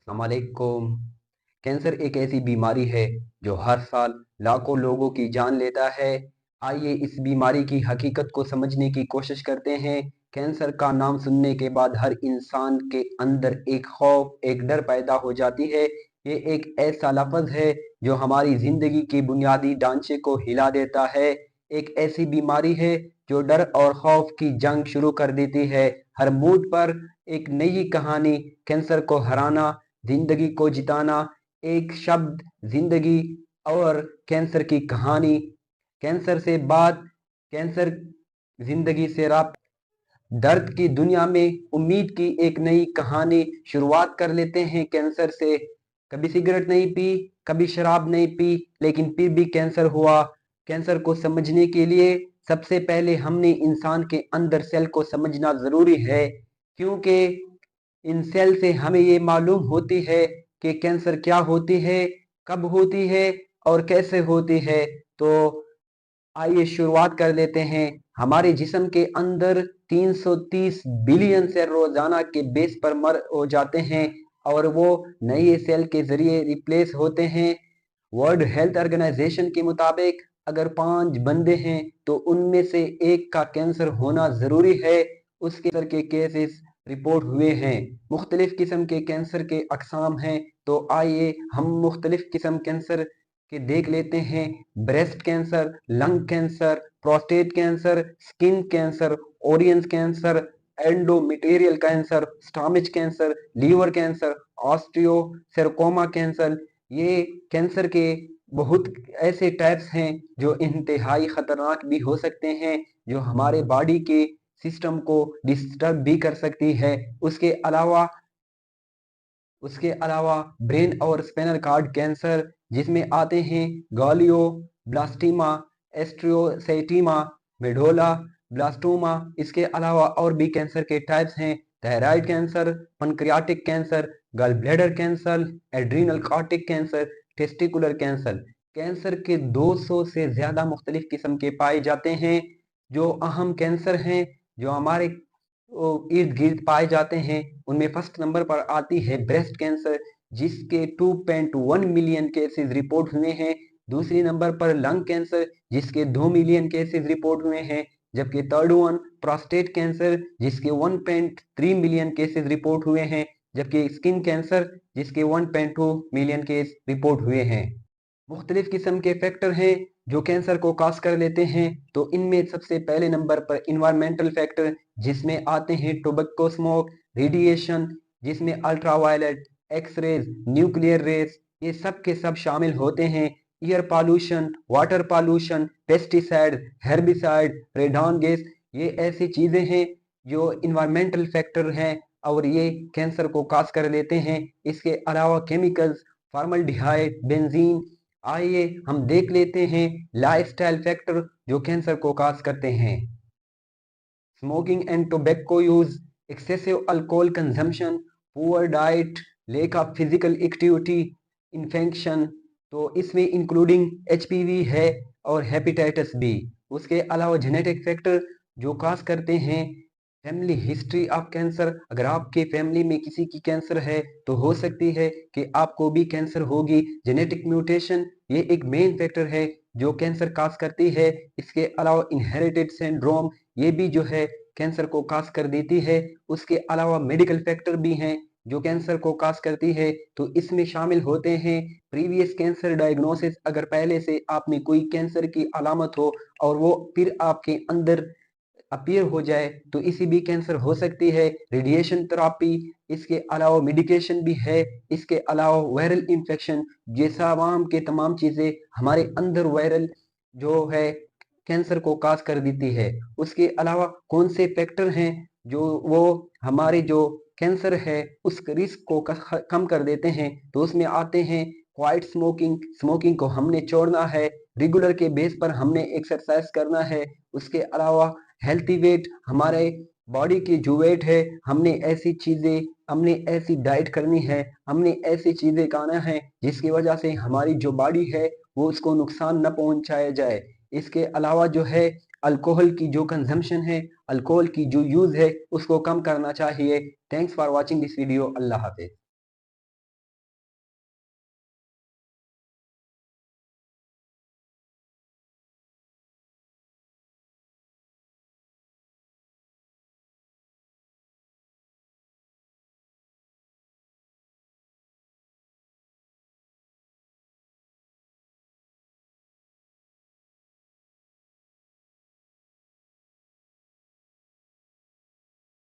अस्सलामुअलैकुम। कैंसर एक ऐसी बीमारी है जो हर साल लाखों लोगों की जान लेता है। आइए इस बीमारी की हकीकत को समझने की कोशिश करते हैं। कैंसर का नाम सुनने के बाद हर इंसान के अंदर एक खौफ, एक डर पैदा हो जाती है। ये एक ऐसा लफ्ज़ है जो हमारी ज़िंदगी के बुनियादी ढांचे को हिला देता है। एक ऐसी बीमारी है जो डर और खौफ की जंग शुरू कर देती है। हर मूड पर एक नई कहानी, कैंसर को हराना, जिंदगी को जिताना। एक शब्द, जिंदगी और कैंसर की कहानी। कैंसर से बात, कैंसर जिंदगी से राब्ता। दर्द की दुनिया में उम्मीद की एक नई कहानी। शुरुआत कर लेते हैं कैंसर से। कभी सिगरेट नहीं पी, कभी शराब नहीं पी, लेकिन फिर भी कैंसर हुआ। कैंसर को समझने के लिए सबसे पहले हमने इंसान के अंदर सेल को समझना जरूरी है, क्योंकि इन सेल से हमें ये मालूम होती है कि कैंसर क्या होती है, कब होती है और कैसे होती है। तो आइए शुरुआत कर लेते हैं। हमारे जिस्म के अंदर 330 बिलियन सेल रोजाना के बेस पर मर हो जाते हैं और वो नए सेल के जरिए रिप्लेस होते हैं। वर्ल्ड हेल्थ ऑर्गेनाइजेशन के मुताबिक अगर 5 बंदे हैं तो उनमें से एक का कैंसर होना जरूरी है। उसके कैंसर के केसेस रिपोर्ट हुए हैं। मुख्तलिफ किस्म के कैंसर के अकसाम हैं, तो आइए हम मुख्तलिफ किस्म कैंसर के देख लेते हैं। Breast cancer, lung cancer, prostate cancer, skin cancer, ovarian cancer, endometrial cancer, stomach cancer, liver cancer, osteosarcoma cancer. ये कैंसर के बहुत ऐसे टाइप्स हैं जो इंतहाई खतरनाक भी हो सकते हैं, जो हमारे बॉडी के सिस्टम को डिस्टर्ब भी कर सकती है। उसके अलावा ब्रेन और स्पाइनल कार्ड कैंसर, जिसमें आते हैं गालियो ब्लास्टीमा, एस्ट्रियोसाइटिमा, मेडोला ब्लास्टोमा। इसके अलावा और भी कैंसर के टाइप्स हैं: thyroid cancer, pancreatic cancer, gall bladder cancer, adrenal cortical cancer, testicular cancer. Cancer के 200 से ज्यादा मुख्तलिफ किस्म के पाए जाते हैं। जो अहम कैंसर हैं जो हमारे इर्द गिर्द पाए जाते हैं, उनमें फर्स्ट नंबर पर आती है ब्रेस्ट कैंसर, जिसके 2.1 मिलियन केसेस रिपोर्ट हुए हैं। दूसरी नंबर पर लंग कैंसर, जिसके 2 मिलियन केसेस रिपोर्ट हुए हैं। जबकि थर्ड वन प्रोस्टेट कैंसर, जिसके 1.3 मिलियन केसेस रिपोर्ट हुए हैं। जबकि स्किन कैंसर, जिसके 1.2 मिलियन केस रिपोर्ट हुए हैं। मुख्तलिफ किस्म के फैक्टर हैं जो कैंसर को काज कर लेते हैं। तो इनमें सबसे पहले नंबर पर इन्वायरमेंटल फैक्टर, जिसमें आते हैं टोबैको स्मोक, रेडिएशन, जिसमें ultraviolet, X rays, nuclear rays, ये सब के सब शामिल होते हैं। Air pollution, water pollution, pesticide, herbicide, radon gas, ये ऐसी चीजें हैं जो इन्वायरमेंटल फैक्टर हैं और ये कैंसर को काज कर लेते हैं। इसके अलावा केमिकल्स, फॉर्मल्डिहाइड, बेंजीन। आइए हम देख लेते हैं लाइफस्टाइल फैक्टर जो कैंसर को काज करते हैं। Smoking and tobacco use, excessive alcohol consumption, poor diet, lake of physical activity, infection, तो इसमें इंक्लूडिंग एचपीवी है और हेपेटाइटिस बी। उसके अलावा जेनेटिक फैक्टर जो काज करते हैं। फैमिली हिस्ट्री ऑफ कैंसर, अगर आपके फैमिली में किसी की कैंसर है तो हो सकती है कि आपको भी कैंसर होगी। जेनेटिक म्यूटेशन, ये एक मेन फैक्टर है जो कैंसर काज करती है। इसके अलावा इनहेरिटेड सिंड्रोम, ये भी जो है कैंसर को काज कर देती है। उसके अलावा मेडिकल फैक्टर भी हैं जो कैंसर को काज करती है। तो इसमें शामिल होते हैं प्रीवियस कैंसर डायग्नोसिस, अगर पहले से आप में कोई कैंसर की अलामत हो और वो फिर आपके अंदर अपीयर हो जाए तो इसी भी कैंसर हो सकती है। रेडिएशन थेरापी, इसके अलावा मेडिकेशन भी है। इसके अलावा वायरल इन्फेक्शन, ये तमाम के तमाम चीजें हमारे अंदर वायरल जो है कैंसर को काज कर देती है। उसके अलावा कौन से फैक्टर हैं जो वो हमारे जो कैंसर है उस रिस्क को कम कर देते हैं, तो उसमें आते हैं क्वाइट स्मोकिंग, स्मोकिंग को हमने छोड़ना है। रेगुलर के बेस पर हमने एक्सरसाइज करना है। उसके अलावा हेल्थी वेट, हमारे बॉडी की जो वेट है, हमने ऐसी डाइट करनी है, हमने ऐसी चीजें खाना है जिसकी वजह से हमारी जो बॉडी है वो उसको नुकसान न पहुंचाया जाए। इसके अलावा जो है अल्कोहल की जो कंजम्पशन है, अल्कोहल की जो यूज है, उसको कम करना चाहिए। Thanks for watching this video. Allah Hafiz.